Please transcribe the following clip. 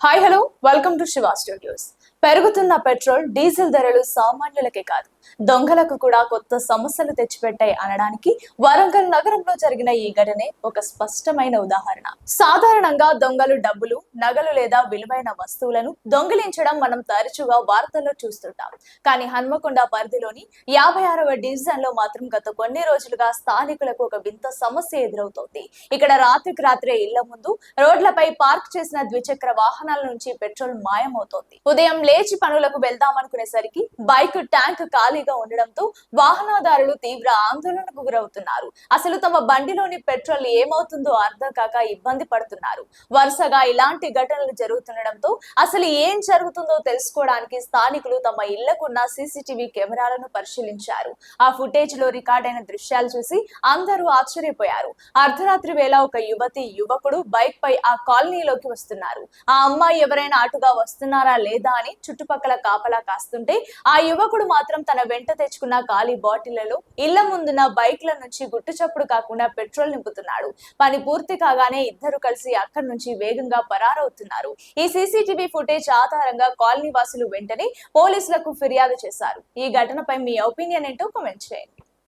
Hi hello welcome to Shiva studios. పెరుగుతున్న petrol diesel ధరలు సామాన్యులకే కాదు దొంగలకు కూడా కొత్త సమస్యలు తెచ్చిపెట్టాయి అనడానికి వరంగల్ నగరంలో జరిగిన ఈ ఘటనే ఒక స్పష్టమైన ఉదాహరణ. సాధారణంగా దొంగలు డబ్బులు, నగలు లేదా విలువైన వస్తువులను దొంగిలించడం మనం తరచుగా వార్తల్లో చూస్తుంటాం. కానీ హన్మకొండ పరిధిలోని 56వ డివిజన్ లో మాత్రం గత కొన్ని రోజులుగా స్థానికులకు ఒక వింత సమస్య ఎదురవుతోంది. ఇక్కడ రాత్రికి రాత్రే ఇళ్ల ముందు, రోడ్లపై పార్క్ చేసిన ద్విచక్ర వాహనాల నుంచి పెట్రోల్ మాయమవుతోంది. ఉదయం లేచి పనులకు వెళ్దామనుకునేసరికి బైక్ ట్యాంక్ ఖాళీగా ఉండడంతో వాహనదారులు తీవ్ర ఆందోళనకు గురవుతున్నారు. అసలు తమ బండిలోని పెట్రోల్ ఏమవుతుందో అర్థం కాక ఇబ్బంది పడుతున్నారు. వరుసగా ఇలాంటి ఘటనలు జరుగుతుండడంతో అసలు ఏం జరుగుతుందో తెలుసుకోవడానికి స్థానికులు తమ ఇళ్లకున్న సీసీటీవీ కెమెరాలను పరిశీలించారు. ఆ ఫుటేజ్ లో రికార్డ్ అయిన దృశ్యాలు చూసి అందరూ ఆశ్చర్యపోయారు. అర్ధరాత్రి వేళ ఒక యువకుడు బైక్ పై ఆ కాలనీలోకి వస్తున్నారు. ఆ అమ్మాయి ఎవరైనా అటుగా వస్తున్నారా లేదా అని చుట్టుపక్కల కాపలా కాస్తుంటే ఆ యువకుడు మాత్రం తన వెంట తెచ్చుకున్న ఖాళీ బాటిళ్లలో ఇళ్ల ముందున్న బైక్ల నుంచి గుట్టు చప్పుడు కాకుండా పెట్రోల్ నింపుతున్నాడు. పని పూర్తి కాగానే ఇద్దరు కలిసి అక్కడి నుంచి వేగంగా పరారవుతున్నారు. ఈ సీసీటీవీ ఫుటేజ్ ఆధారంగా కాలనీ వాసులు వెంటనే పోలీసులకు ఫిర్యాదు చేశారు. ఈ ఘటనపై మీ ఒపీనియన్ ఏంటో కామెంట్ చేయండి.